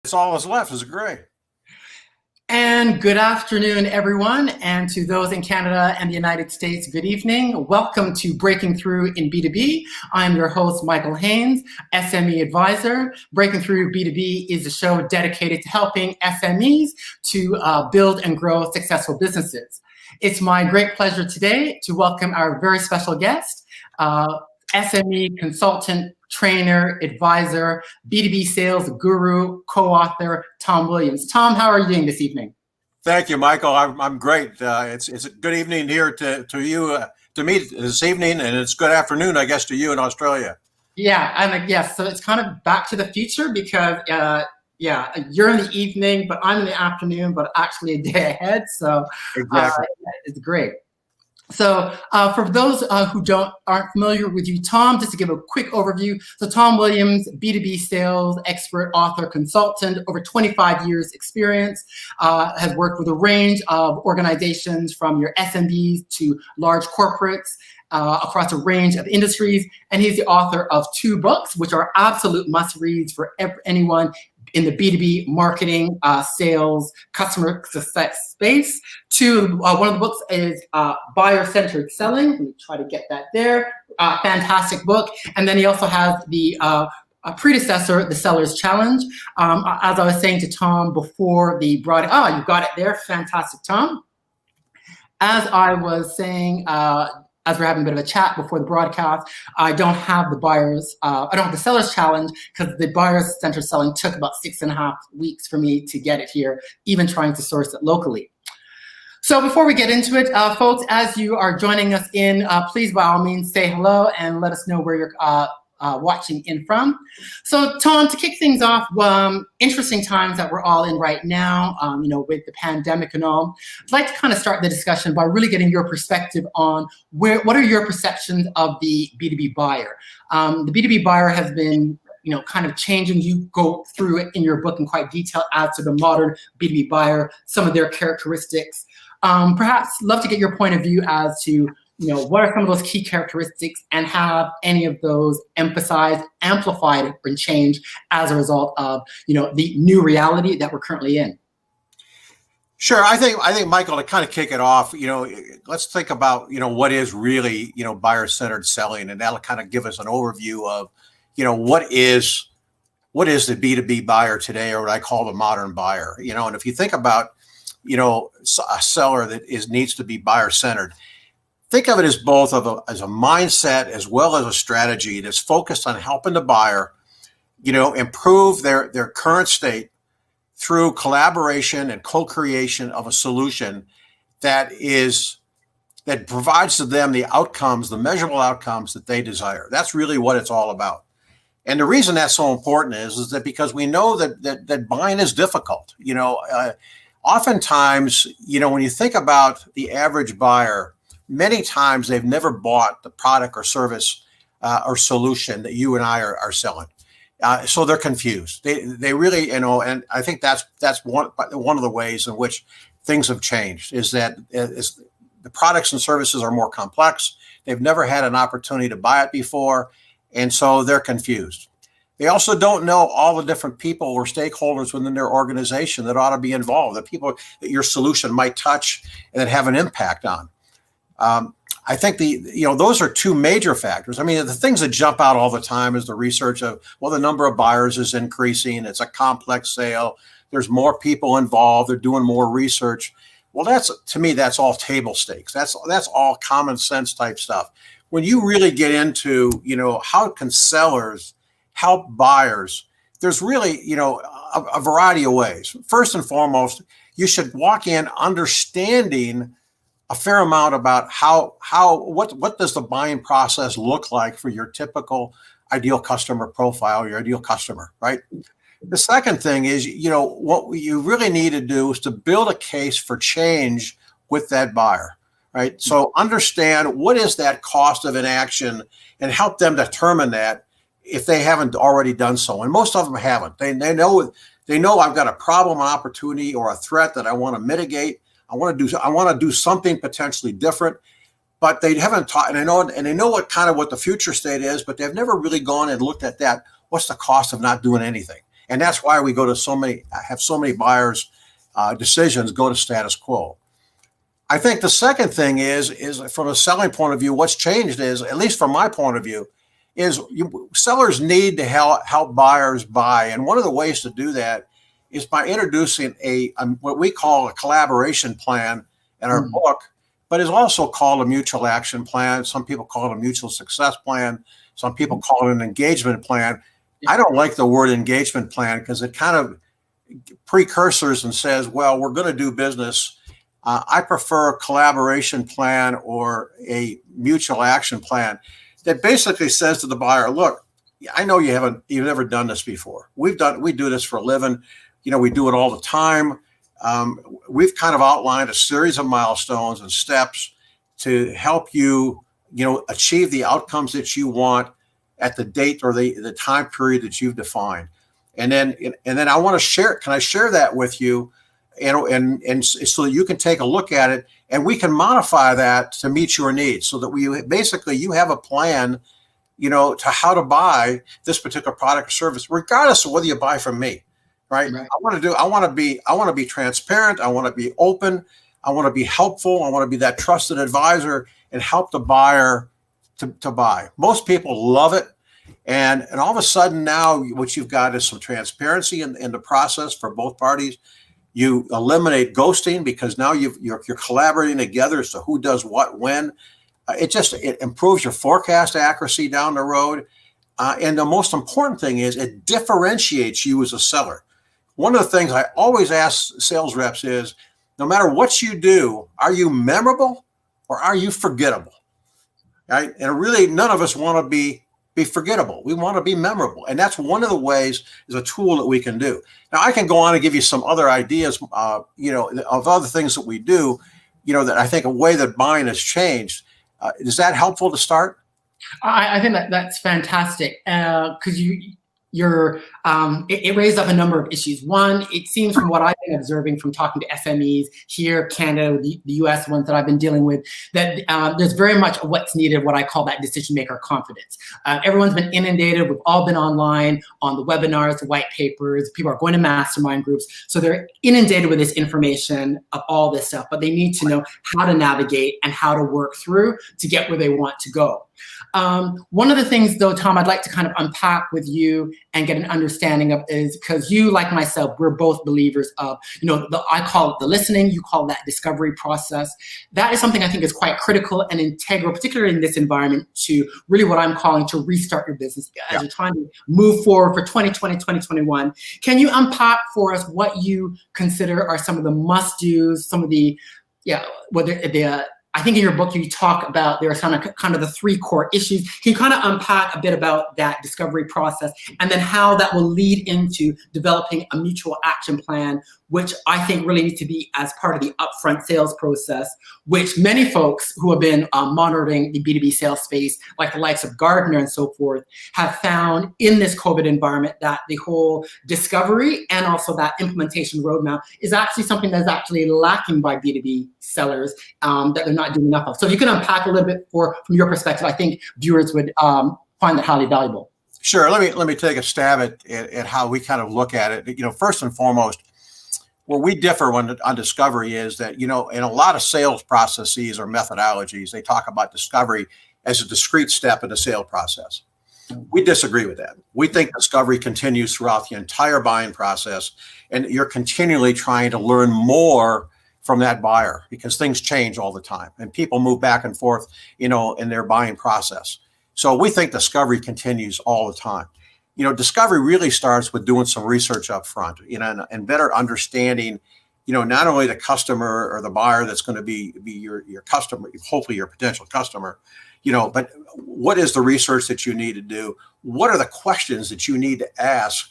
It's all that's left is gray. And good afternoon, everyone. And to those in Canada and the United States, good evening. Welcome to Breaking Through in B2B. I'm your host, Michael Haynes, SME advisor. Breaking Through B2B is a show dedicated to helping SMEs to build and grow successful businesses. It's my great pleasure today to welcome our very special guest, SME consultant, trainer, advisor, B2B sales guru, co-author, Tom Williams. Tom, how are you doing this evening? Thank you, Michael. I'm great. It's a good evening here to you, to me this evening, and it's good afternoon, I guess, to you in Australia. Yeah, yes. So it's kind of back to the future because, you're in the evening, but I'm in the afternoon, but actually a day ahead. So Exactly. it's great. So for those who aren't familiar with you, Tom, just to give a quick overview. So Tom Williams, B2B sales expert, author, consultant, over 25 years experience, has worked with a range of organizations from your SMBs to large corporates across a range of industries. And he's the author of 2 books, which are absolute must-reads for anyone in the B2B marketing, sales, customer success space. One of the books is Buyer-Centered Selling. Let me try to get that there. Fantastic book. And then he also has the predecessor, The Seller's Challenge. As I was saying to Tom before the broadcast, you got it there. Fantastic, Tom. As I was saying, as we're having a bit of a chat before the broadcast, I don't have the Seller's Challenge because the Buyer-Centered Selling took about 6.5 weeks for me to get it here, even trying to source it locally. So before we get into it, folks, as you are joining us in, please by all means say hello and let us know where you're watching in from. So Tom, to kick things off, interesting times that we're all in right now, with the pandemic and all. I'd like to kind of start the discussion by really getting your perspective on what are your perceptions of the B2B buyer? The B2B buyer has been kind of changing. You go through it in your book in quite detail as to the modern B2B buyer, some of their characteristics. Perhaps love to get your point of view as to what are some of those key characteristics and have any of those emphasized, amplified, or changed as a result of, the new reality that we're currently in? Sure. I think, Michael, to kind of kick it off, let's think about, what is really, buyer-centered selling, and that'll kind of give us an overview of, what is the B2B buyer today, or what I call the modern buyer, and if you think about, a seller that needs to be buyer-centered, think of it as both as a mindset as well as a strategy that's focused on helping the buyer, improve their current state through collaboration and co-creation of a solution that provides to them the outcomes, the measurable outcomes that they desire. That's really what it's all about. And the reason that's so important is that because we know that buying is difficult. Oftentimes, when you think about the average buyer, many times they've never bought the product or service or solution that you and I are selling. So they're confused. They really, and I think that's one of the ways in which things have changed is that the products and services are more complex. They've never had an opportunity to buy it before, and so they're confused. They also don't know all the different people or stakeholders within their organization that ought to be involved, the people that your solution might touch and that have an impact on. I think those are 2 major factors. I mean, the things that jump out all the time is the research of, the number of buyers is increasing. It's a complex sale. There's more people involved. They're doing more research. Well, to me, that's all table stakes. That's all common sense type stuff. When you really get into, how can sellers help buyers, there's really, a variety of ways. First and foremost, you should walk in understanding a fair amount about what does the buying process look like for your typical ideal customer profile, your ideal customer, right? The second thing is, what you really need to do is to build a case for change with that buyer, right? So understand what is that cost of inaction and help them determine that if they haven't already done so. And most of them haven't. They know I've got a problem, an opportunity, or a threat that I want to mitigate. I want to do something potentially different, but they haven't taught, and they know what the future state is, but they've never really gone and looked at that. What's the cost of not doing anything? And that's why we go to have so many buyers decisions go to status quo. I think the second thing is from a selling point of view, what's changed is, at least from my point of view, is sellers need to help buyers buy. And one of the ways to do that is by introducing what we call a collaboration plan in our book, but is also called a mutual action plan. Some people call it a mutual success plan. Some people call it an engagement plan. I don't like the word engagement plan because it kind of precursors and says, well, we're going to do business. I prefer a collaboration plan or a mutual action plan that basically says to the buyer, look, I know you've never done this before. We do this for a living. We do it all the time. We've kind of outlined a series of milestones and steps to help you, achieve the outcomes that you want at the date or the time period that you've defined. And then I want to share. Can I share that with you? And so that you can take a look at it, and we can modify that to meet your needs, so that you have a plan, to how to buy this particular product or service, regardless of whether you buy from me, right? I want to be transparent. I want to be open. I want to be helpful. I want to be that trusted advisor and help the buyer to buy. Most people love it. And all of a sudden now what you've got is some transparency in the process for both parties. You eliminate ghosting because now you're collaborating together as to who does what when. It improves your forecast accuracy down the road. And the most important thing is it differentiates you as a seller. One of the things I always ask sales reps is, no matter what you do, are you memorable or are you forgettable? Right? And really, none of us want to be forgettable. We want to be memorable. And that's one of the ways, is a tool that we can do. Now, I can go on and give you some other ideas, of other things that we do, that I think a way that buying has changed. Is that helpful to start? I think that's fantastic, because it raised up a number of issues. One, it seems from what I've been observing from talking to SMEs here, Canada, the US ones that I've been dealing with, that there's very much what's needed, what I call that decision maker confidence. Everyone's been inundated. We've all been online on the webinars, the white papers. People are going to mastermind groups. So they're inundated with this information of all this stuff, but they need to know how to navigate and how to work through to get where they want to go. One of the things, though, Tom, I'd like to kind of unpack with you and get an understanding of is, because you, like myself, we're both believers of, I call it the listening, you call that discovery process. That is something I think is quite critical and integral, particularly in this environment, to really what I'm calling to restart your business as you're trying to move forward for 2020, 2021. Can you unpack for us what you consider are some of the must-dos, some of the, I think in your book you talk about there are kind of the three core issues. Can you kind of unpack a bit about that discovery process and then how that will lead into developing a mutual action plan, which I think really needs to be as part of the upfront sales process, which many folks who have been monitoring the B2B sales space, like the likes of Gardner and so forth, have found in this COVID environment that the whole discovery and also that implementation roadmap is actually something that's actually lacking by B2B sellers, that they're not doing enough of. So if you can unpack a little bit from your perspective, I think viewers would find that highly valuable. Sure. Let me take a stab at how we kind of look at it. First and foremost, where we differ on discovery is that, in a lot of sales processes or methodologies, they talk about discovery as a discrete step in the sale process. We disagree with that. We think discovery continues throughout the entire buying process, and you're continually trying to learn more from that buyer because things change all the time and people move back and forth, in their buying process. So we think discovery continues all the time. Discovery really starts with doing some research up front, and better understanding, not only the customer or the buyer that's going to be your customer, hopefully your potential customer, but what is the research that you need to do? What are the questions that you need to ask,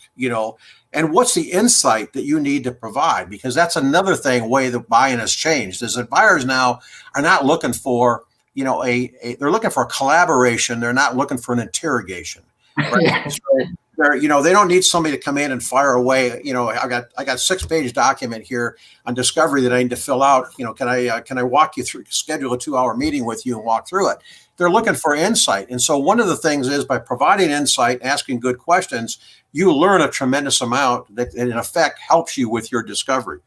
and what's the insight that you need to provide? Because that's another way that buying has changed, is that buyers now are not looking for, they're looking for a collaboration. They're not looking for an interrogation. Right? Yeah. So they don't need somebody to come in and fire away. I got 6-page document here on discovery that I need to fill out. Can I walk you through, schedule a 2-hour meeting with you and walk through it? They're looking for insight. And so one of the things is, by providing insight, asking good questions, you learn a tremendous amount that in effect helps you with your discovery.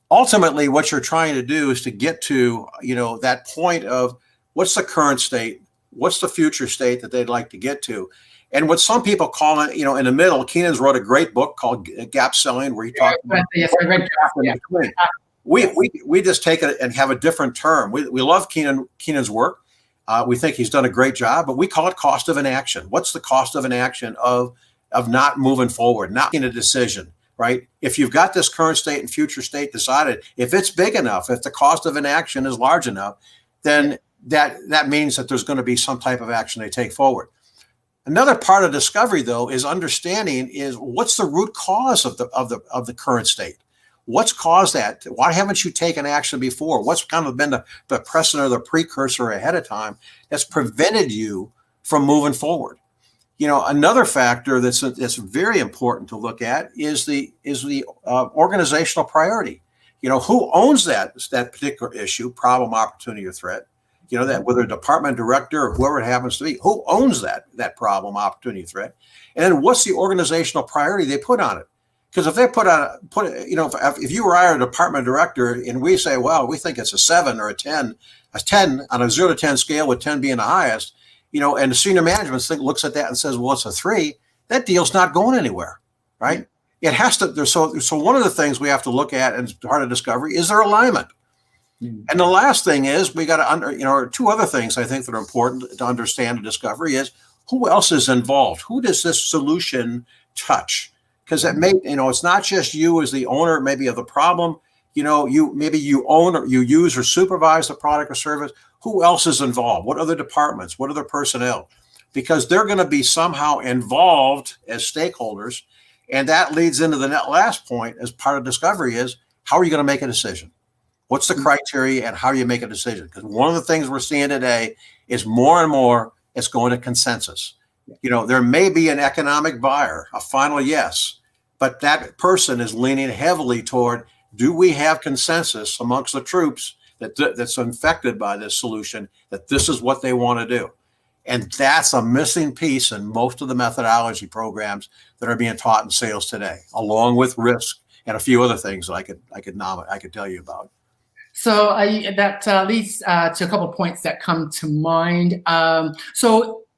Ultimately, what you're trying to do is to get to, that point of what's the current state, what's the future state that they'd like to get to. And what some people call it, in the middle, Keenan's wrote a great book called Gap Selling, where he talks about we just take it and have a different term. We love Keenan's work. We think he's done a great job, but we call it cost of inaction. What's the cost of inaction of not moving forward, not making a decision, right? If you've got this current state and future state decided, if it's big enough, if the cost of inaction is large enough, then that means that there's going to be some type of action they take forward. Another part of discovery, though, is understanding is what's the root cause of the current state. What's caused that? Why haven't you taken action before? What's kind of been the precedent or the precursor ahead of time that's prevented you from moving forward? Another factor that's very important to look at is the organizational priority. Who owns that particular issue, problem, opportunity, or threat? That whether a department director or whoever it happens to be, who owns that problem, opportunity, threat, and then what's the organizational priority they put on it? Because if they if you or I are a department director and we say, well, we think it's a 7 or a 10 on a 0 to 10 scale, with 10 being the highest, and the senior management looks at that and says, well, it's a 3, that deal's not going anywhere, right? It has to. So one of the things we have to look at as part of discovery is their alignment. And the last thing is we got to two other things I think that are important to understand a discovery is who else is involved? Who does this solution touch? Because it may, it's not just you as the owner, maybe of the problem. You own or you use or supervise the product or service. Who else is involved? What other departments? What other personnel? Because they're going to be somehow involved as stakeholders. And that leads into the last point as part of discovery is how are you going to make a decision? What's the criteria and how do you make a decision? Because one of the things we're seeing today is more and more it's going to consensus. There may be an economic buyer, a final yes, but that person is leaning heavily toward, do we have consensus amongst the troops that's infected by this solution, that this is what they want to do? And that's a missing piece in most of the methodology programs that are being taught in sales today, along with risk and a few other things that I could tell you about. So that leads to a couple of points that come to mind.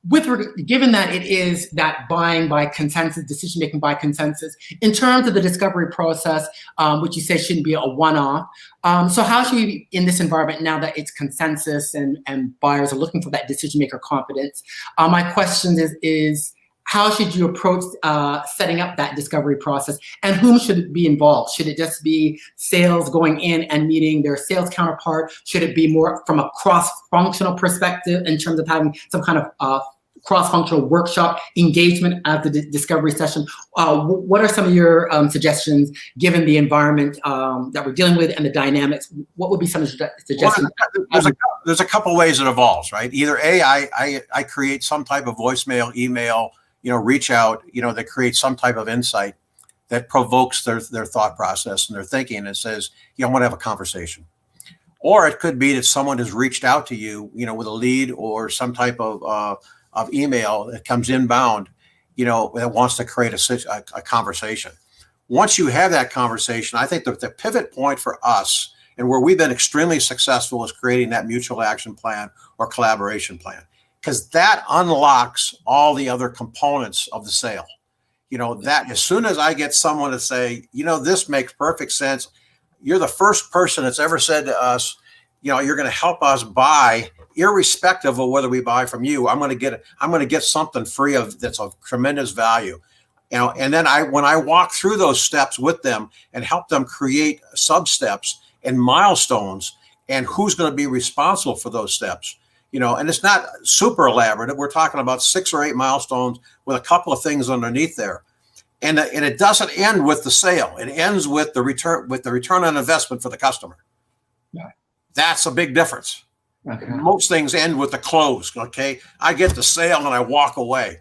Given that it is that buying by consensus, decision making by consensus, in terms of the discovery process, which you say shouldn't be a one-off. So how should we, in this environment, now that it's consensus and buyers are looking for that decision maker confidence? My question is how should you approach setting up that discovery process, and whom should be involved? Should it just be sales going in and meeting their sales counterpart? Should it be more from a cross-functional perspective in terms of having some kind of cross-functional workshop engagement at the discovery session? What are some of your suggestions, given the environment that we're dealing with and the dynamics? What would be some suggestions? Well, there's a couple ways it evolves, right? Either I create some type of voicemail, email, reach out, that creates some type of insight that provokes their thought process and their thinking and says, I want to have a conversation. Or it could be that someone has reached out to you, with a lead or some type of email that comes inbound, that wants to create a conversation. Once you have that conversation, I think the pivot point for us and where we've been extremely successful is creating that mutual action plan or collaboration plan, because that unlocks all the other components of the sale. That as soon as I get someone to say, this makes perfect sense. You're the first person that's ever said to us, you're going to help us buy, irrespective of whether we buy from you. I'm going to get something free that's of tremendous value. And then when I walk through those steps with them and help them create sub-steps and milestones and who's going to be responsible for those steps, and it's not super elaborate. We're talking about 6 or 8 milestones with a couple of things underneath there. And it doesn't end with the sale. It ends with the return on investment for the customer. Yeah. That's a big difference. Okay. Most things end with the close. Okay. I get the sale and I walk away.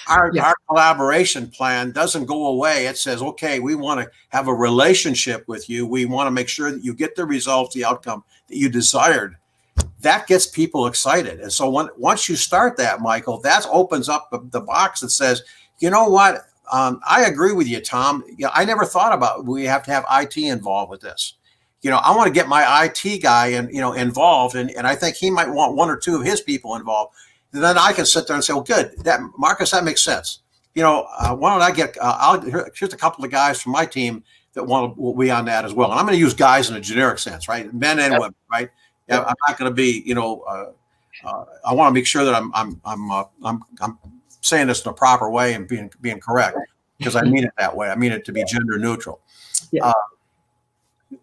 Our collaboration plan doesn't go away. It says, okay, we want to have a relationship with you. We want to make sure that you get the results, the outcome that you desired. That gets people excited. And so once you start that, Michael, that opens up the box that says, you know what? I agree with you, Tom. I never thought about we have to have IT involved with this. I want to get my IT guy involved, and I think he might want one or two of his people involved. And then I can sit there and say, well, good, Marcus, that makes sense. Why don't I get? Here's a couple of guys from my team that will be on that as well. And I'm going to use guys in a generic sense, right? Men and women, right? Yeah, I'm not going to be, I want to make sure that I'm saying this in a proper way and being correct, because I mean it that way. I mean it to be gender neutral. Yeah.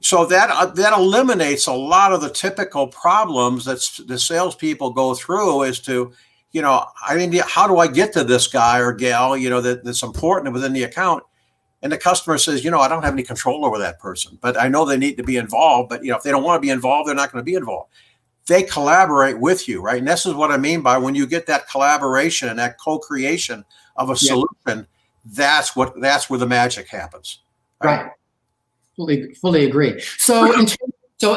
So that eliminates a lot of the typical problems that the salespeople go through as to, how do I get to this guy or gal, that's important within the account. And the customer says, I don't have any control over that person, but I know they need to be involved. But, if they don't want to be involved, they're not going to be involved. They collaborate with you, right? And this is what I mean by when you get that collaboration and that co-creation of a solution, that's where the magic happens. Right. Fully agree. So in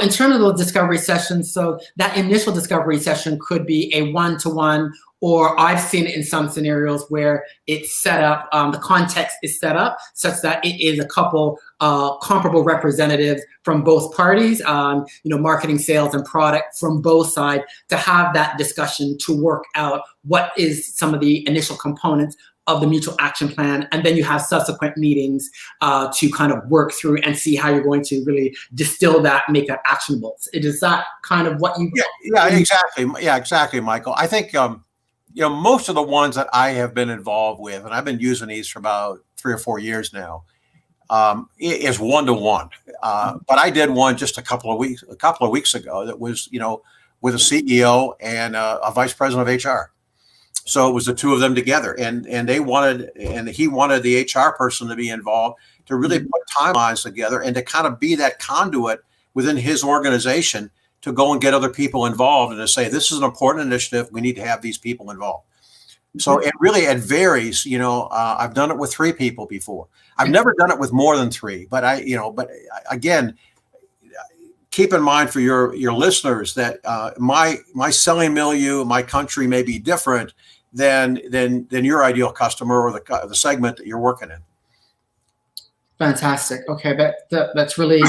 terms of those discovery sessions, so that initial discovery session could be a one-to-one, or I've seen it in some scenarios where it's set up, the context is set up such that it is a couple comparable representatives from both parties, marketing, sales, and product from both sides, to have that discussion to work out what is some of the initial components of the mutual action plan. And then you have subsequent meetings to kind of work through and see how you're going to really distill that, make that actionable. Is that kind of what you... Yeah, exactly. Yeah, exactly, Michael. I think, most of the ones that I have been involved with, and I've been using these for about 3 or 4 years now, is one-to-one. But I did one just a couple of weeks ago that was, with a CEO and a vice president of HR. So it was the two of them together, and he wanted the HR person to be involved to really put timelines together and to kind of be that conduit within his organization to go and get other people involved and to say, this is an important initiative. We need to have these people involved. So it varies. I've done it with 3 people before. I've never done it with more than 3, but again, keep in mind for your listeners that my selling milieu, my country may be different than your ideal customer or the segment that you're working in. Fantastic. Okay, that's really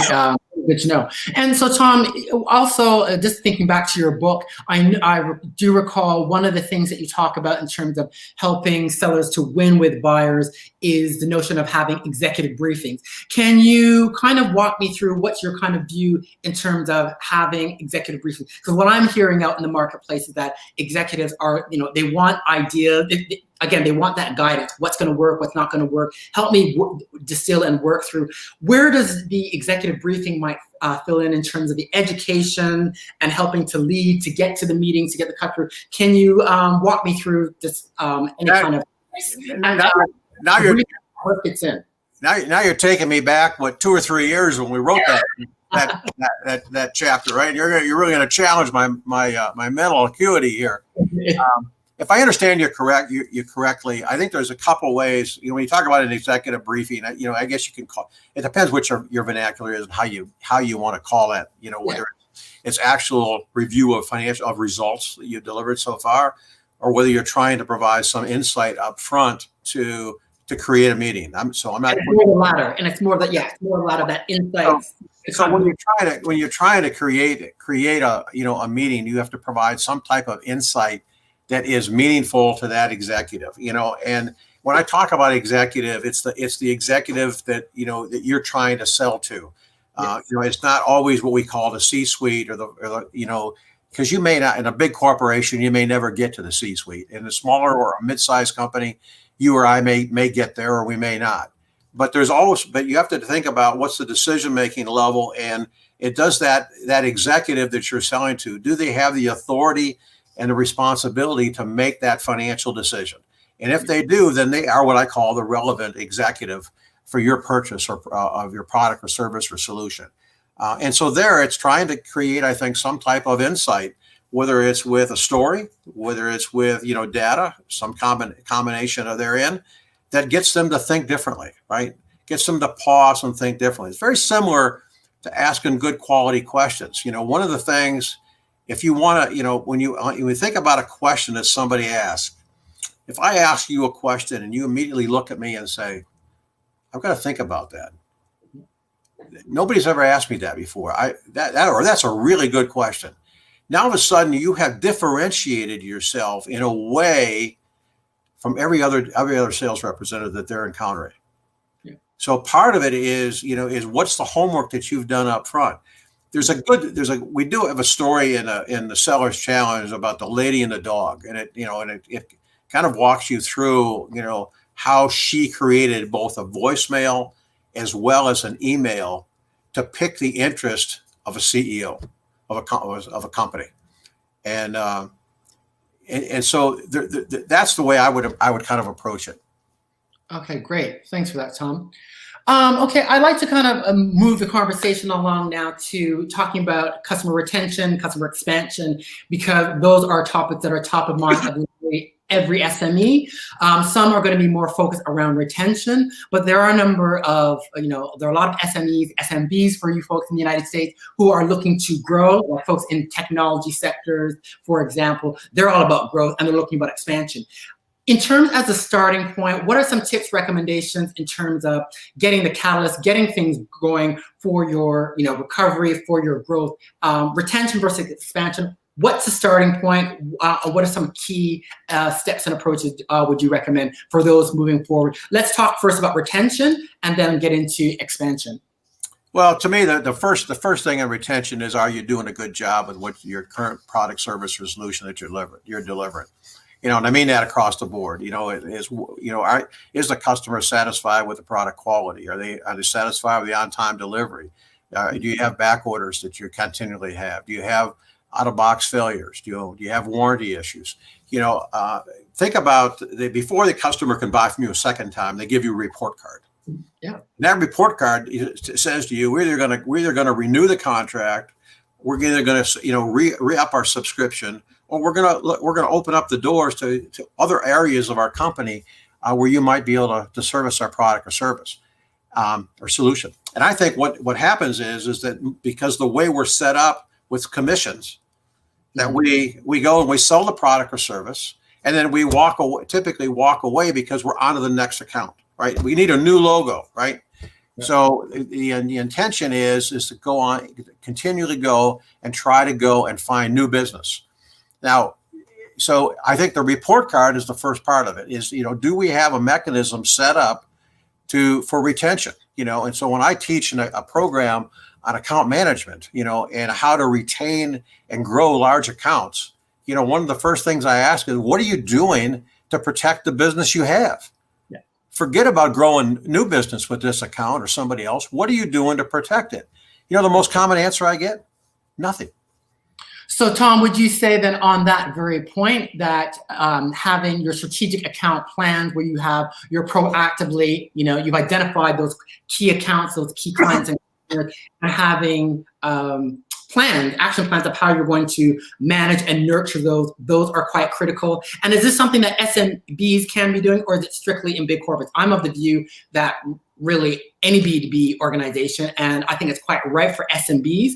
good to know. And so, Tom, also just thinking back to your book, I do recall one of the things that you talk about in terms of helping sellers to win with buyers is the notion of having executive briefings. Can you kind of walk me through what's your kind of view in terms of having executive briefings? Because what I'm hearing out in the marketplace is that executives are, they want ideas. Again, they want that guidance. What's going to work? What's not going to work? Help me distill and work through. Where does the executive briefing might fill in terms of the education and helping to lead, to get to the meetings, to get the customer? Can you walk me through this? Now you're taking me back 2 or 3 years when we wrote that chapter, right? You're really going to challenge my mental acuity here. If I understand you correctly, I think there's a couple ways. When you talk about an executive briefing, I guess you can call it. Depends what your vernacular is and how you want to call that. Whether it's actual review of results that you delivered so far, or whether you're trying to provide some insight up front to create a meeting. I'm not. It's more the latter, and it's more that it's more a lot of that insight. So when you're trying to create a meeting, you have to provide some type of insight that is meaningful to that executive, and when I talk about executive, it's the executive that you're trying to sell to. It's not always what we call the C-suite or the because you may not, in a big corporation, you may never get to the C-suite. In a smaller or a mid-sized company, you or I may get there, or we may not. But you have to think about what's the decision-making level, and it does that executive that you're selling to. Do they have the authority and the responsibility to make that financial decision? And if they do, then they are what I call the relevant executive for your purchase or of your product or service or solution. And so there, it's trying to create, I think, some type of insight, whether it's with a story, whether it's with data, some combination of therein, that gets them to think differently, right? Gets them to pause and think differently. It's very similar to asking good quality questions. One of the things, if you want to, when you think about a question that somebody asks, if I ask you a question and you immediately look at me and say, I've got to think about that. Nobody's ever asked me that before. That's a really good question. Now all of a sudden you have differentiated yourself in a way from every other sales representative that they're encountering. Yeah. So part of it is what's the homework that you've done up front. We do have a story in the Seller's Challenge about the lady and the dog, and it kind of walks you through, how she created both a voicemail as well as an email to pick the interest of a CEO of a company, and so that's the way I would kind of approach it. Okay, great. Thanks for that, Tom. Okay, I'd like to kind of move the conversation along now to talking about customer retention, customer expansion, because those are topics that are top of mind of every SME. Some are going to be more focused around retention, but there are a number of, there are a lot of SMEs, SMBs for you folks in the United States who are looking to grow, like folks in technology sectors, for example. They're all about growth and they're looking about expansion. In terms as a starting point, what are some tips, recommendations in terms of getting the catalyst, getting things going for your recovery, for your growth, retention versus expansion? What's the starting point? What are some key steps and approaches would you recommend for those moving forward? Let's talk first about retention and then get into expansion. Well, to me, the first thing in retention is, are you doing a good job with what your current product, service, or solution that you're delivering? And I mean that across the board. Is the customer satisfied with the product quality? Are they satisfied with the on-time delivery? Do you have back orders that you continually have? Do you have out-of-box failures? Do you have warranty issues? Think about before the customer can buy from you a second time, they give you a report card. Yeah. And that report card says to you, we're either going to renew the contract, we're either going to re-up our subscription, or we're going to open up the doors to other areas of our company where you might be able to service our product or service or solution. And I think what happens is that because the way we're set up with commissions, that we go and we sell the product or service, and then we typically walk away because we're on to the next account, right? We need a new logo, right? Yeah. So the intention is to go on, continually go and try to go and find new business. Now, so I think the report card is the first part of it. Is do we have a mechanism set up for retention? And so when I teach in a program on account management, and how to retain and grow large accounts, one of the first things I ask is, what are you doing to protect the business you have? Yeah. Forget about growing new business with this account or somebody else. What are you doing to protect it? The most common answer I get, nothing. So, Tom, would you say then on that very point that having your strategic account plans where you're proactively, you've identified those key accounts, those key clients, and having action plans of how you're going to manage and nurture those are quite critical. And is this something that SMBs can be doing, or is it strictly in big corporates? I'm of the view that really any B2B organization, and I think it's quite right for SMEs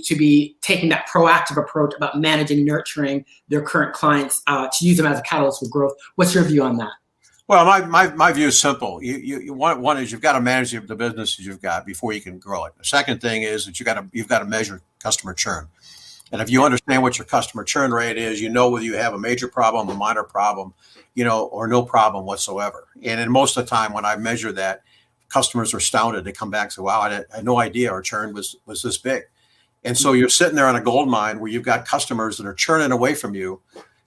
to be taking that proactive approach about managing, nurturing their current clients to use them as a catalyst for growth. What's your view on that? Well, my view is simple. One is you've got to manage the businesses you've got before you can grow it. The second thing is that you've got to measure customer churn. And if you understand what your customer churn rate is, whether you have a major problem, a minor problem, or no problem whatsoever. And in most of the time when I measure that, customers are astounded. They come back and say, wow, I had no idea our churn was this big. And so you're sitting there on a gold mine where you've got customers that are churning away from you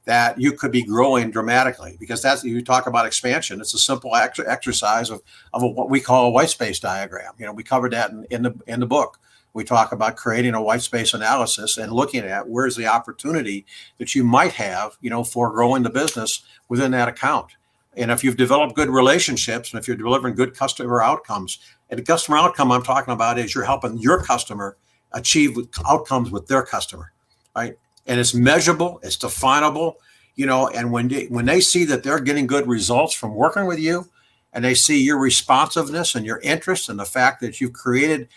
that you could be growing dramatically, because you talk about expansion. It's a simple exercise of what we call a white space diagram. We covered that in the book. We talk about creating a white space analysis and looking at where's the opportunity that you might have, for growing the business within that account. And if you've developed good relationships and if you're delivering good customer outcomes, and the customer outcome I'm talking about is you're helping your customer achieve outcomes with their customer, right? And it's measurable, it's definable, and when they see that they're getting good results from working with you, and they see your responsiveness and your interest and the fact that you've created,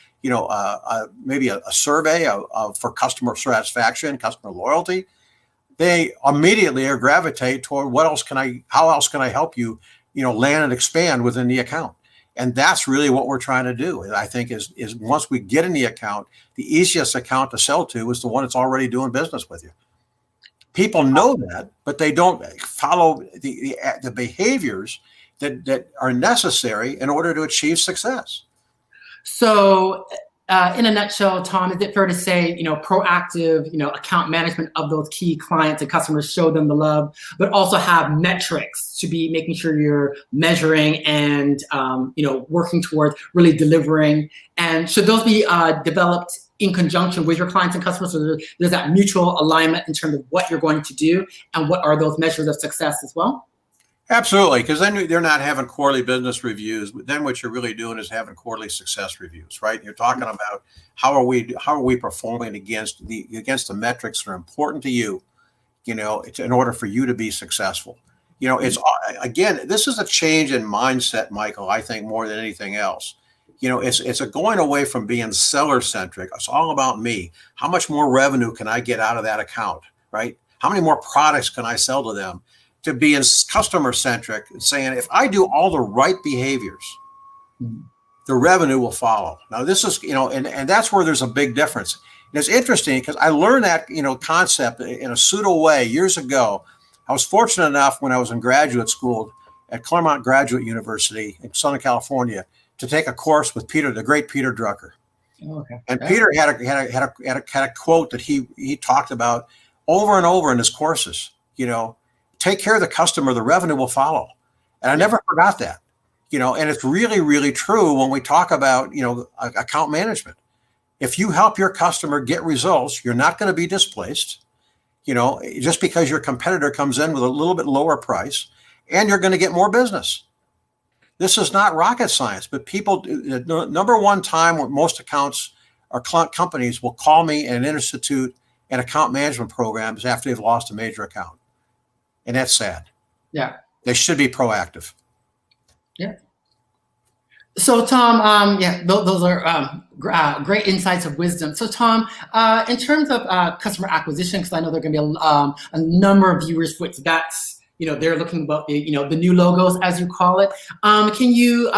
maybe a survey for customer satisfaction, customer loyalty, they immediately gravitate toward how else can I help you, land and expand within the account. And that's really what we're trying to do. I think is once we get in the account, the easiest account to sell to is the one that's already doing business with you. People know that, but they don't follow the behaviors that are necessary in order to achieve success. So, in a nutshell, Tom, is it fair to say, proactive, account management of those key clients and customers, show them the love, but also have metrics to be making sure you're measuring and, working towards really delivering? And should those be developed in conjunction with your clients and customers, so there's that mutual alignment in terms of what you're going to do and what are those measures of success as well? Absolutely, because then they're not having quarterly business reviews. Then what you're really doing is having quarterly success reviews, right? You're talking about how are we performing against the metrics that are important to you, in order for you to be successful. It's again, this is a change in mindset, Michael. I think more than anything else. It's a going away from being seller centric. It's all about me. How much more revenue can I get out of that account, right? How many more products can I sell to them? To be customer centric and saying, if I do all the right behaviors, the revenue will follow. Now this is, and that's where there's a big difference. And it's interesting because I learned that, concept in a pseudo way years ago. I was fortunate enough when I was in graduate school at Claremont Graduate University in Southern California to take a course with the great Peter Drucker. Okay. And Peter had a quote that he talked about over and over in his courses, take care of the customer, the revenue will follow. And I never forgot that, and it's really, really true when we talk about, account management. If you help your customer get results, you're not going to be displaced, just because your competitor comes in with a little bit lower price, and you're going to get more business. This is not rocket science, but people, the number one time where most accounts or companies will call me and institute an account management program is after they've lost a major account. And that's sad. Yeah. They should be proactive. Yeah. So Tom, those are great insights of wisdom. So Tom, in terms of customer acquisition, because I know there are going to be a number of viewers which that's, they're looking about the new logos, as you call it. Can you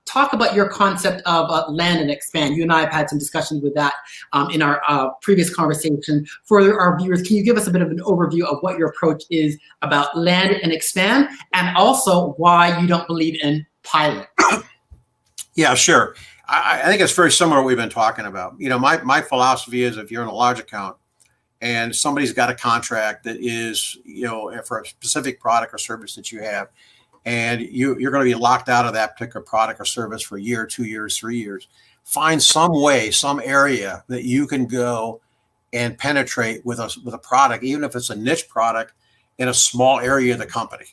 talk about your concept of land and expand? You and I have had some discussions with that in our previous conversation. For our viewers, can you give us a bit of an overview of what your approach is about land and expand, and also why you don't believe in pilot? Yeah, sure. I think it's very similar to what we've been talking about. My philosophy is if you're in a large account and somebody's got a contract that is, for a specific product or service that you have, and you're going to be locked out of that particular product or service for a year, 2 years, 3 years, find some way, some area that you can go and penetrate with a product, even if it's a niche product in a small area of the company,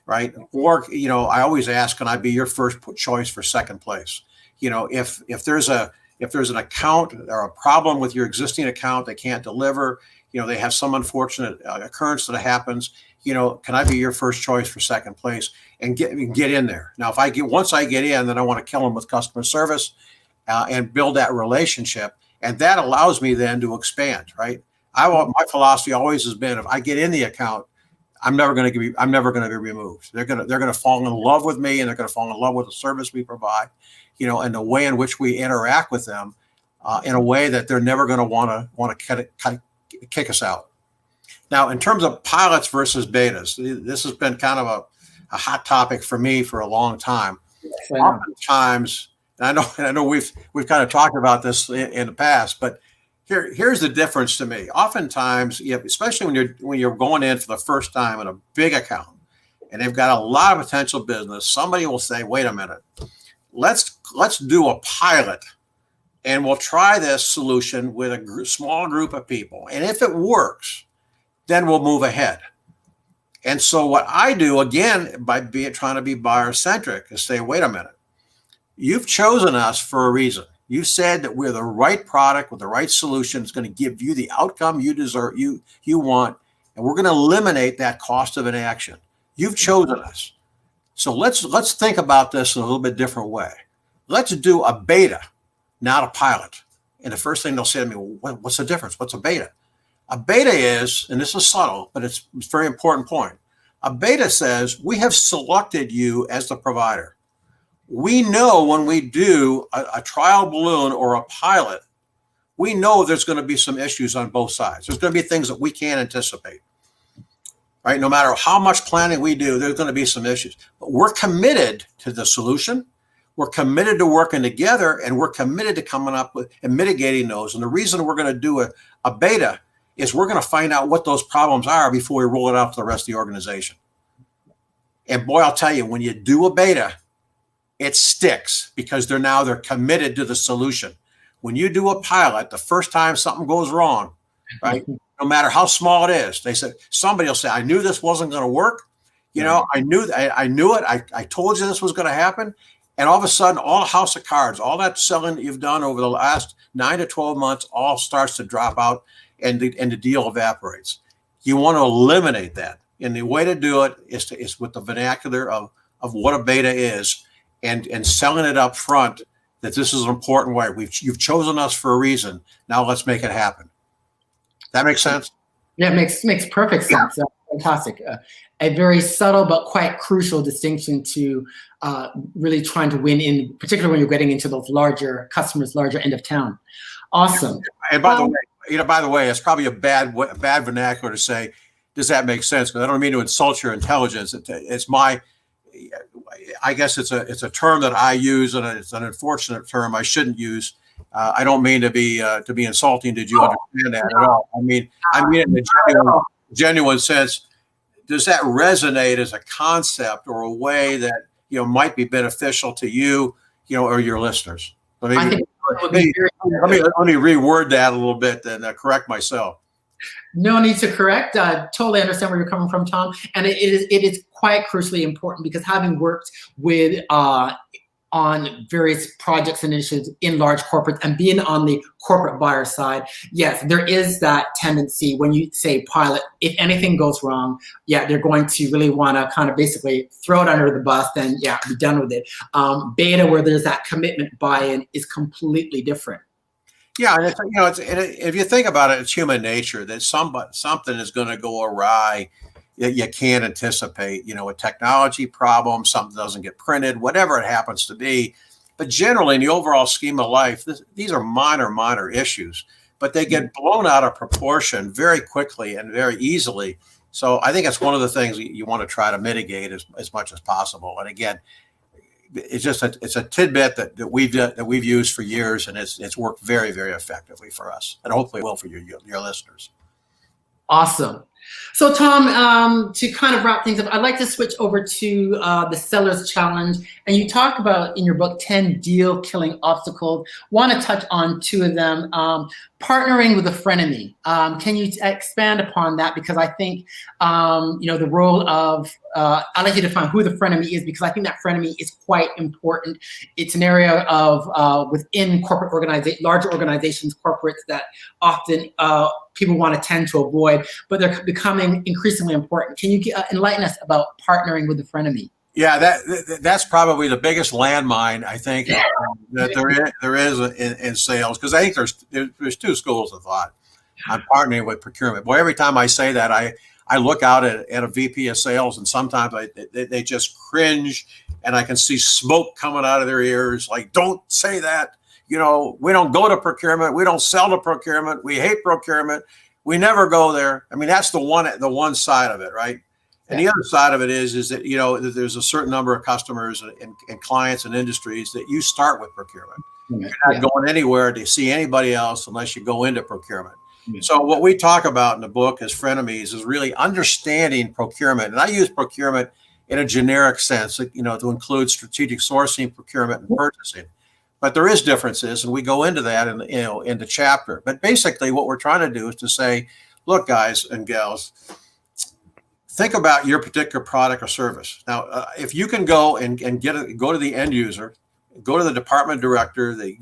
right? Or, I always ask, can I be your first choice for second place? If there's an account or a problem with your existing account, they can't deliver, they have some unfortunate occurrence that happens, can I be your first choice for second place and get in there? Now, once I get in, then I want to kill them with customer service and build that relationship. And that allows me then to expand, right? My philosophy always has been, if I get in the account, I'm never going to be removed. They're going to fall in love with me, and they're going to fall in love with the service we provide, and the way in which we interact with them in a way that they're never going to want to kick us out. Now, in terms of pilots versus betas, this has been kind of a hot topic for me for a long time. Oftentimes, and I know we've kind of talked about this in the past, but here's the difference to me. Oftentimes, especially when you're going in for the first time in a big account, and they've got a lot of potential business, somebody will say, "Wait a minute, let's do a pilot, and we'll try this solution with a small group of people, and if it works, then we'll move ahead." And so what I do, again, by trying to be buyer centric, is say, "Wait a minute, you've chosen us for a reason. You said that we're the right product with the right solution. It's going to give you the outcome you deserve, you want, and we're going to eliminate that cost of inaction. You've chosen us. So let's think about this in a little bit different way. Let's do a beta, not a pilot." And the first thing they'll say to me, "Well, what's the difference? What's a beta?" A beta is, and this is subtle, but it's a very important point. A beta says, we have selected you as the provider. We know when we do a trial balloon or a pilot, we know there's going to be some issues on both sides. There's going to be things that we can't anticipate, right? No matter how much planning we do, there's going to be some issues. But we're committed to the solution. We're committed to working together, and we're committed to coming up with and mitigating those. And the reason we're going to do a beta is we're going to find out what those problems are before we roll it out to the rest of the organization. And boy, I'll tell you, when you do a beta, it sticks because they're committed to the solution. When you do a pilot, the first time something goes wrong, right? No matter how small it is, somebody will say, I knew this wasn't going to work. I knew it. I told you this was going to happen. And all of a sudden, all house of cards, all that selling that you've done over the last 9 to 12 months, all starts to drop out and the deal evaporates. You want to eliminate that. And the way to do it is with the vernacular of what a beta is and selling it up front that this is an important way. You've chosen us for a reason. Now let's make it happen. That makes sense? Yeah, it makes perfect sense. Fantastic. A very subtle but quite crucial distinction to really trying to win in, particularly when you're getting into those larger customers, larger end of town. Awesome. And by the way, it's probably a bad vernacular to say, does that make sense? Because I don't mean to insult your intelligence. I guess it's a term that I use, and it's an unfortunate term I shouldn't use. I don't mean to be insulting. Did you understand that at all? I mean it in a genuine sense. Does that resonate as a concept or a way that might be beneficial to you, or your listeners? Let me reword that a little bit and correct myself. No need to correct. Totally understand where you're coming from, Tom. And it is quite crucially important because having worked with on various projects and initiatives in large corporates and being on the corporate buyer side, yes, there is that tendency when you say pilot, if anything goes wrong, they're going to really want to kind of basically throw it under the bus and be done with it. Beta, where there's that commitment buy-in, is completely different. Yeah, and if you think about it, it's human nature that something is going to go awry. You can't anticipate, a technology problem, something doesn't get printed, whatever it happens to be. But generally, in the overall scheme of life, these are minor issues, but they get blown out of proportion very quickly and very easily. So I think it's one of the things you want to try to mitigate as much as possible. And again, it's a tidbit that we've used for years, and it's worked very, very effectively for us, and hopefully will for your listeners. Awesome. So Tom, to kind of wrap things up, I'd like to switch over to the Seller's Challenge. And you talk about in your book 10 deal-killing obstacles. Want to touch on 2 of them. Partnering with a frenemy. Can you expand upon that? Because I think the role of I'd like you to define who the frenemy is, because I think that frenemy is quite important. It's an area of within corporate larger organizations, corporates that often people want to tend to avoid, but they're becoming increasingly important. Can you enlighten us about partnering with the frenemy? Yeah, that's probably the biggest landmine I think that there is in sales, because I think there's 2 schools of thought on partnering with procurement. Boy, every time I say that, I look out at a VP of sales, and sometimes they just cringe, and I can see smoke coming out of their ears. Like, don't say that. We don't go to procurement. We don't sell to procurement. We hate procurement. We never go there. I mean, that's the one side of it, right? And the other side of it is that, that there's a certain number of customers and clients and industries that you start with procurement. You're not going anywhere to see anybody else unless you go into procurement. So what we talk about in the book as frenemies is really understanding procurement. And I use procurement in a generic sense, to include strategic sourcing, procurement, and purchasing. But there is differences, and we go into that in the chapter. But basically what we're trying to do is to say, look, guys and gals, think about your particular product or service. Now, if you can go and go to the end user, go to the department director, the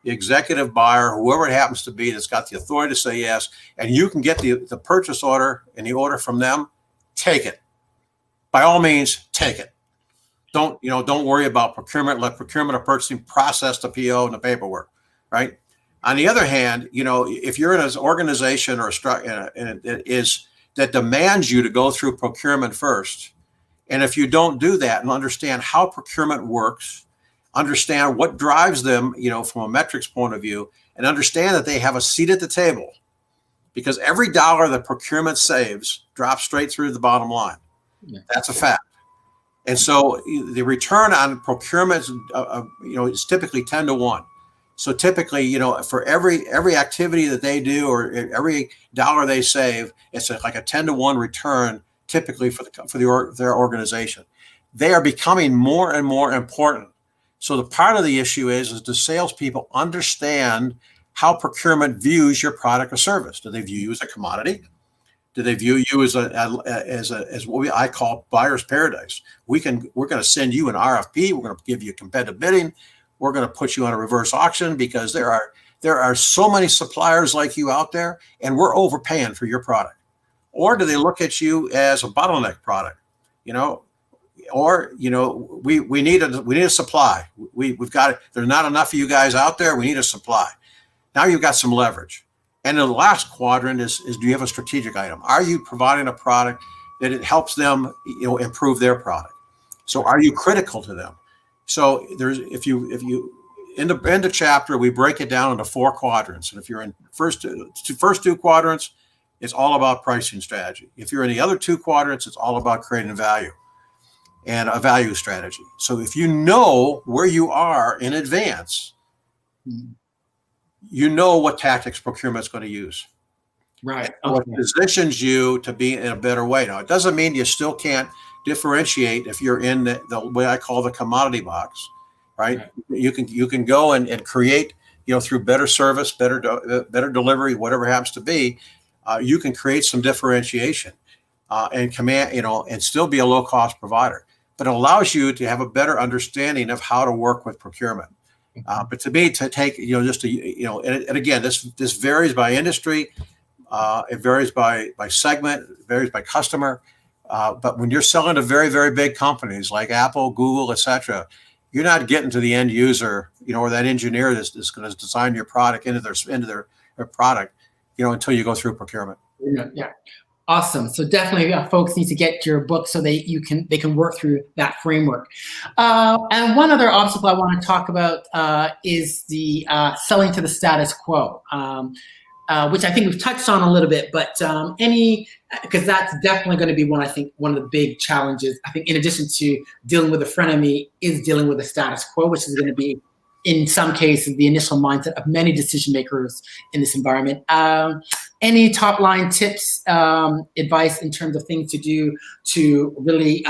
executive buyer, whoever it happens to be that's got the authority to say yes, and you can get the purchase order and the order from them, take it. By all means, take it. Don't worry about procurement. Let procurement or purchasing process the PO and the paperwork, right? On the other hand, if you're in an organization or a structure that demands you to go through procurement first, and if you don't do that and understand how procurement works, understand what drives them, from a metrics point of view, and understand that they have a seat at the table, because every dollar that procurement saves drops straight through the bottom line. Yeah. That's a fact. And so the return on procurement, is typically 10 to 1. So typically, for every activity that they do or every dollar they save, it's like a 10 to 1 return typically for their organization. They are becoming more and more important. So the part of the issue is the salespeople understand how procurement views your product or service. Do they view you as a commodity? Do they view you as what I call buyer's paradise? We're going to send you an RFP. We're going to give you competitive bidding. We're going to put you on a reverse auction because there are so many suppliers like you out there, and we're overpaying for your product. Or do they look at you as a bottleneck product? Or we need a supply. We've got it. There's not enough of you guys out there. We need a supply. Now you've got some leverage. And the last quadrant is do you have a strategic item? Are you providing a product that it helps them, improve their product? So are you critical to them? So if you in the chapter, we break it down into 4 quadrants. And if you're in first two quadrants, it's all about pricing strategy. If you're in the other 2 quadrants, it's all about creating value and a value strategy. So if you know where you are in advance, you know what tactics procurement is going to use. Right. What positions you to be in a better way. Now, it doesn't mean you still can't differentiate if you're in the way I call the commodity box, right? You can go and create, through better service, better delivery, whatever it happens to be, you can create some differentiation and command, and still be a low cost provider. But it allows you to have a better understanding of how to work with procurement. But to me, to take, and again, this varies by industry, it varies by segment, it varies by customer. But when you're selling to very, very big companies like Apple, Google, et cetera, you're not getting to the end user, or that engineer that's going to design your product into their product, until you go through procurement. Yeah. Awesome. So definitely, folks need to get your book so they can work through that framework. And one other obstacle I want to talk about is the selling to the status quo, which I think we've touched on a little bit. But because that's definitely going to be one of the big challenges. I think in addition to dealing with the frenemy is dealing with the status quo, which is going to be, in some cases, the initial mindset of many decision makers in this environment. Any top line tips, advice in terms of things to do to really,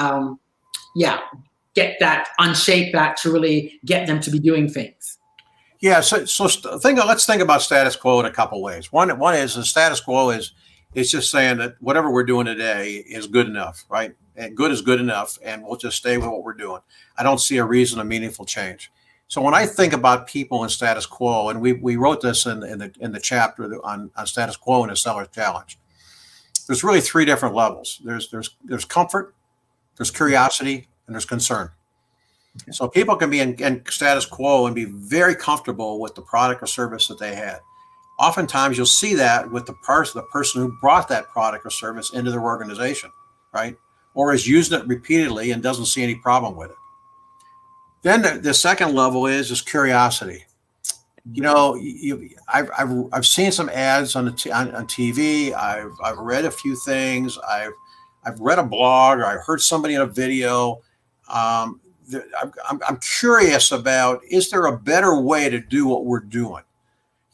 get that, unshape that, to really get them to be doing things? Yeah. So let's think about status quo in a couple of ways. One is the status quo is just saying that whatever we're doing today is good enough, right? And good is good enough, and we'll just stay with what we're doing. I don't see a reason of meaningful change. So when I think about people in status quo, and we wrote this in the chapter on status quo and a seller's challenge, there's really 3 different levels. There's comfort, there's curiosity, and there's concern. Okay. So people can be in status quo and be very comfortable with the product or service that they had. Oftentimes you'll see that with the person who brought that product or service into their organization, right? Or is using it repeatedly and doesn't see any problem with it. Then the second level is curiosity. I've seen some ads on TV. I've read a few things. I've read a blog, or I heard somebody in a video. I'm curious about, is there a better way to do what we're doing?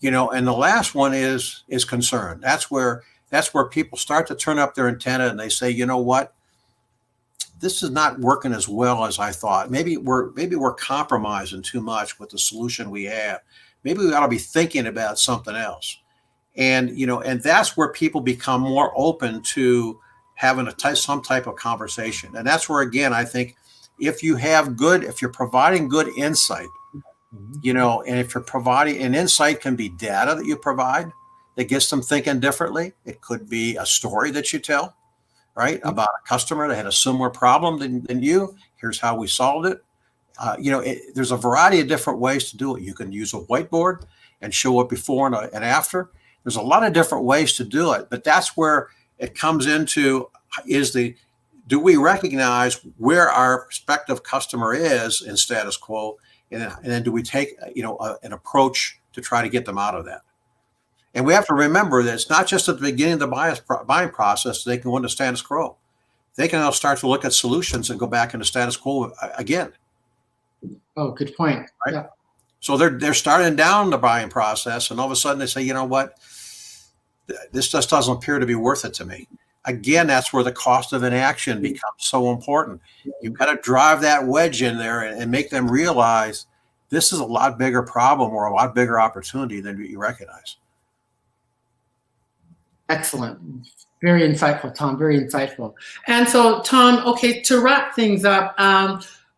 And the last one is concern. That's where people start to turn up their antenna and they say, you know what? This is not working as well as I thought. Maybe we're compromising too much with the solution we have. Maybe we ought to be thinking about something else. And that's where people become more open to having some type of conversation. And that's where, again, I think if you're providing good insight, and if you're providing an insight, can be data that you provide that gets them thinking differently. It could be a story that you tell, right? About a customer that had a similar problem than you. Here's how we solved it. there's a variety of different ways to do it. You can use a whiteboard and show it before and after. There's a lot of different ways to do it, but that's where it comes into do we recognize where our prospective customer is in status quo, and then do we take an approach to try to get them out of that? And we have to remember that it's not just at the beginning of the buying process they can go into status quo. They can now start to look at solutions and go back into status quo again. Oh, good point. Right? Yeah. So they're starting down the buying process, and all of a sudden they say, you know what, this just doesn't appear to be worth it to me. Again, that's where the cost of inaction becomes so important. You've got to drive that wedge in there and make them realize this is a lot bigger problem or a lot bigger opportunity than you recognize. Excellent. Very insightful, Tom. Very insightful. And so, Tom, okay, to wrap things up,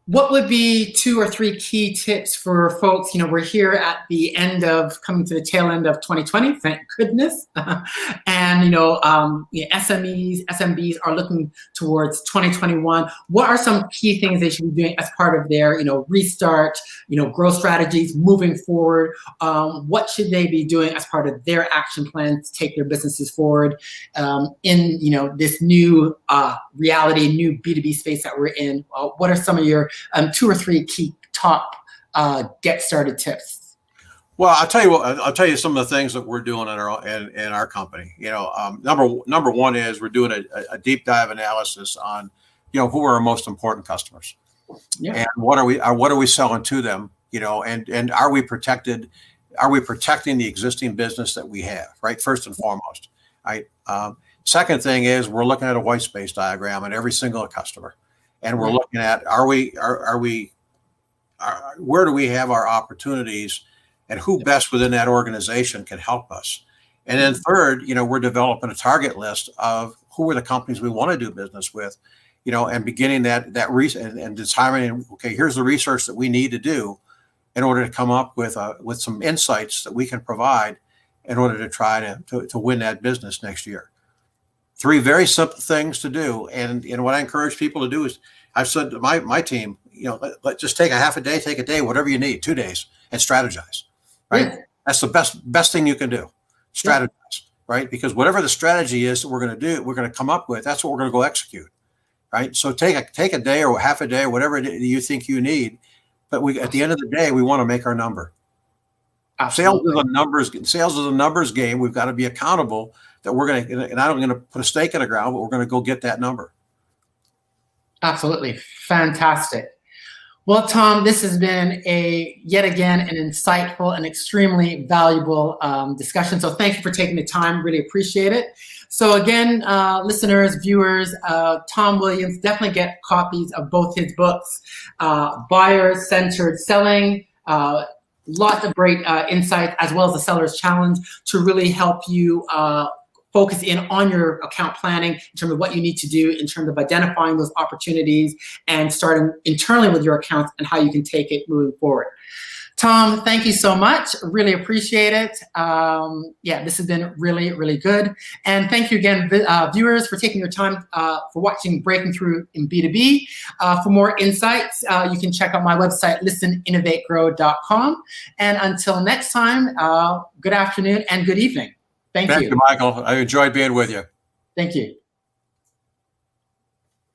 what would be 2 or 3 key tips for folks? We're here at the end coming to the tail end of 2020, thank goodness. And, SMEs, SMBs are looking towards 2021. What are some key things they should be doing as part of their, restart, growth strategies moving forward? What should they be doing as part of their action plan to take their businesses forward in, this new reality, new B2B space that we're in? What are some of your 2 or 3 key top get started tips? Well, I'll tell you some of the things that we're doing in our company. Number one is we're doing a deep dive analysis on, who are our most important customers, and what are we selling to them, and are we protecting the existing business that we have, right? First and foremost, right. Second thing is we're looking at a white space diagram on every single customer. And we're looking at where do we have our opportunities, and who best within that organization can help us. And then third, we're developing a target list of who are the companies we want to do business with, and beginning that research and determining, okay, here's the research that we need to do in order to come up with some insights that we can provide in order to try to win that business next year. 3 very simple things to do. And what I encourage people to do is, I've said to my team, let's just take a half a day, take a day, whatever you need, 2 days, and strategize, right? Yeah. That's the best thing you can do. Strategize, right? Because whatever the strategy is that we're going to do, we're going to come up with, that's what we're going to go execute, right? So take a day or half a day, or whatever you think you need. But at the end of the day, we want to make our number. Absolutely. Sales is a numbers game. We've got to be accountable that we're going to, and I'm going to put a stake in the ground, but we're going to go get that number. Absolutely. Fantastic. Well, Tom, this has been yet again an insightful and extremely valuable discussion. So thank you for taking the time. Really appreciate it. So again, listeners, viewers, Tom Williams, definitely get copies of both his books, Buyer-Centered Selling, lots of great insights, as well as the Seller's Challenge, to really help you focus in on your account planning in terms of what you need to do in terms of identifying those opportunities and starting internally with your accounts and how you can take it moving forward. Tom, thank you so much. Really appreciate it. This has been really, really good. And thank you again, viewers, for taking your time for watching Breaking Through in B2B. For more insights, you can check out my website, listeninnovategrow.com. And until next time, good afternoon and good evening. Thank you. Thank you, Michael. I enjoyed being with you. Thank you.